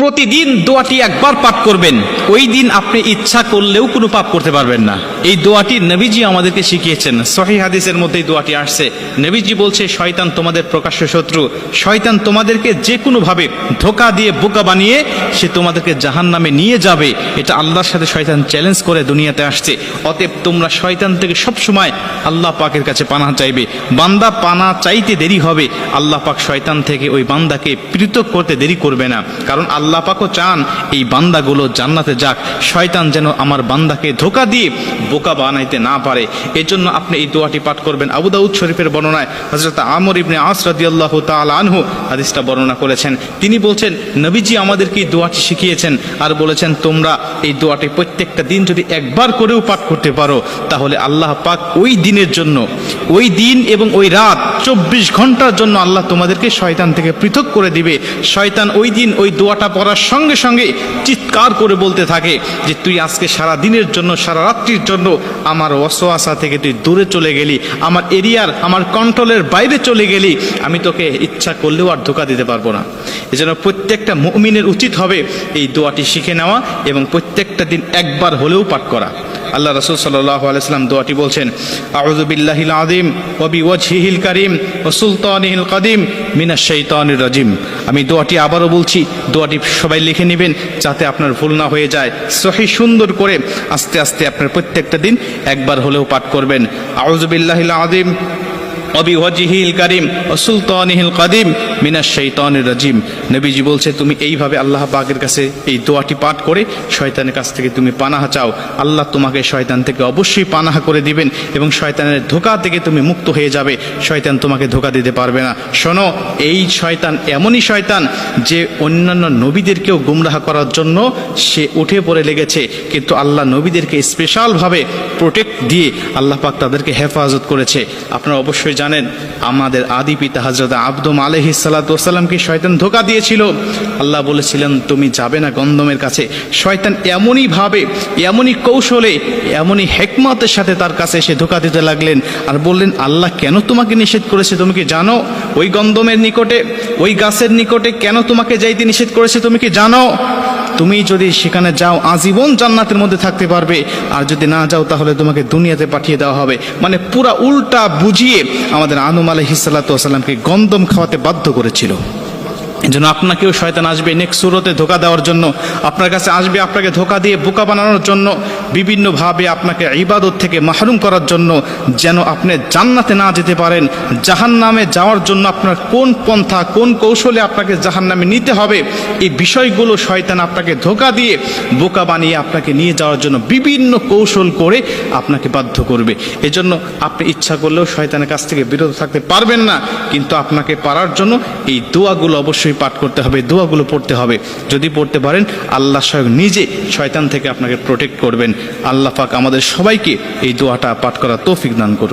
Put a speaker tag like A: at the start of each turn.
A: প্রতিদিন দোয়াটি একবার পাঠ করবেন, ওই দিন আপনি ইচ্ছা করলেও কোনো পাপ করতে পারবেন না। এই দোয়াটি নবীজি আমাদেরকে শিখিয়েছেন। সহিহ হাদিসের মধ্যে এই দোয়াটি আসছে। নবীজি বলছে, শয়তান তোমাদের প্রকাশ্য শত্রু, শয়তান তোমাদেরকে যে কোনোভাবে ধোঁকা দিয়ে বোকা বানিয়ে সে তোমাদেরকে জাহান্নামে নিয়ে যাবে। এটা আল্লাহর সাথে শয়তান চ্যালেঞ্জ করে দুনিয়াতে আসছে। অতএব তোমরা শয়তান থেকে সবসময় আল্লাহ পাকের কাছে পানাহ চাইবে। বান্দা পানাহ চাইতে দেরি হবে, আল্লাহ পাক শয়তান থেকে ওই বান্দাকে পৃথক করতে দেরি করবে না। কারণ আল্লাহ পাকও চান এই বান্দাগুলো জান্নাতে যাক, শয়তান যেন আমার বান্দাকে ধোঁকা দিয়ে বোকা বানাইতে না পারে। এজন্য আপনি এই দোয়াটি পাঠ করবেন। আবু দাউদ শরীফের বর্ণনায় হযরত আমর ইবনে আস রাদিয়াল্লাহু তাআলা আনহু হাদিসটা বর্ণনা করেছেন। তিনি বলছেন, নবীজি আমাদেরকে এই দোয়াটি শিখিয়েছেন আর বলেছেন, তোমরা এই দোয়াটি প্রত্যেকটা দিন যদি একবার করেও পাঠ করতে পারো, তাহলে আল্লাহ পাক ওই দিনের জন্য, ওই দিন এবং ওই রাত 24 ঘন্টার জন্য আল্লাহ তোমাদেরকে শয়তান থেকে পৃথক করে দিবে। শয়তান ওই দিন ওই দোয়াটা পড়ার সঙ্গে সঙ্গে চিৎকার করে বলতে থাকে যে, তুই আজকে সারা দিনের জন্য, সারা রাত্রির জন্য আমার ওয়াসওয়াসা থেকে তুই দূরে চলে গেলি, আমার এরিয়ার, আমার কন্ট্রোলের বাইরে চলে গেলি, আমি তোকে ইচ্ছা করলেও আর ধোঁকা দিতে পারবো না। এজন্য প্রত্যেকটা মুমিনের উচিত হবে এই দোয়াটি শিখে নেওয়া এবং প্রত্যেকটা দিন একবার হলেও পাঠ করা। আল্লাহ রাসূল সাল্লাল্লাহু আলাইহি ওয়াসাল্লাম দোয়াটি বলছেন, আউযু বিল্লাহিল আযীম ওয়া বিওয়াজহিল কারীম ওয়া সুলতানিহিল কাদিম মিনাশ শাইতানির রাজিম। আমি দোয়াটি আবারও বলছি, দোয়াটি সবাই লিখে নেবেন যাতে আপনার ভুল না হয়ে যায়। সহিহ সুন্দর করে আস্তে আস্তে আপনার প্রত্যেকটা দিন একবার হলেও পাঠ করবেন। আউযু বিল্লাহিল আযীম ওয়া বিওয়াজহিল কারীম ওয়া সুলতানিহিল কাদিম মিনাশ শাইতানির রাজিম। নবীজি বলছে, তুমি এইভাবে আল্লাহ পাকের কাছে এই দোয়াটি পাঠ করে শয়তানের কাছ থেকে তুমি পানাহ চাও, আল্লাহ তোমাকে শয়তান থেকে অবশ্যই পানাহ করে দিবেন এবং শয়তানের ধোঁকা থেকে তুমি মুক্ত হয়ে যাবে। শয়তান তোমাকে ধোঁকা দিতে পারবে না। শোনো, এই শয়তান এমনই শয়তান যে অন্যান্য নবীদেরকেও গুমরাহ করার জন্য সে উঠে পড়ে লেগেছে, কিন্তু আল্লাহ নবীদেরকে স্পেশালভাবে প্রোটেক্ট দিয়ে আল্লাহ পাক তাদেরকে হেফাজত করেছে। আপনারা অবশ্যই জানেন, আমাদের আদি পিতা হযরত আদম আলাইহিস সালাতু ওয়াস সালামকে শয়তান ধোঁকা দিয়েছিল। আল্লাহ বলেছিলেন, তুমি যাবে না গন্ধমের কাছে। শয়তান এমনই ভাবে, এমনই কৌশলে, এমনই হিকমতের সাথে তার কাছে এসে ধোঁকা দিতে লাগলেন আর বললেন, আল্লাহ কেন তোমাকে নিষেধ করেছে তুমি কি জানো? ওই গন্ধমের নিকটে, ওই গাছের নিকটে কেন তোমাকে যাইতে নিষেধ করেছে তুমি কি জানো? তুমি যদি সেখানে যাও আজীবন জান্নাতের মধ্যে থাকতে পারবে, আর যদি না যাও তাহলে তোমাকে দুনিয়াতে পাঠিয়ে দেওয়া হবে। মানে পুরা উল্টা বুঝিয়ে আমাদের আদম আলাইহিস সালাতু ওয়াস সালামকে গন্ধম খাওয়াতে বাধ্য করেছিল। এজন্য আপনাকেও শয়তান আসবে নেক্সট সুরতে ধোঁকা দেওয়ার জন্য, আপনার কাছে আসবে আপনাকে ধোঁকা দিয়ে বোকা বানানোর জন্য, বিভিন্নভাবে আপনাকে ইবাদত থেকে মাহরুম করার জন্য, যেন আপনি জান্নাতে না যেতে পারেন। জাহান্নামে যাওয়ার জন্য আপনার কোন পন্থা, কোন কৌশলে আপনাকে জাহান্নামে নিতে হবে, এই বিষয়গুলো শয়তান আপনাকে ধোঁকা দিয়ে বোকা বানিয়ে আপনাকে নিয়ে যাওয়ার জন্য বিভিন্ন কৌশল করে আপনাকে বাধ্য করবে। এজন্য আপনি ইচ্ছা করলেও শয়তানের কাছ থেকে বিরত থাকতে পারবেন না, কিন্তু আপনাকে পারার জন্য এই দোয়াগুলো অবশ্যই পাঠ করতে হবে, দোয়াগুলো পড়তে হবে। যদি পড়তে পারেন, আল্লাহ স্বয়ং নিজে শয়তান থেকে আপনাকে প্রোটেক্ট করবেন। আল্লাহ পাক আমাদের সবাইকে এই দোয়াটা পাঠ করার তৌফিক দান করুন।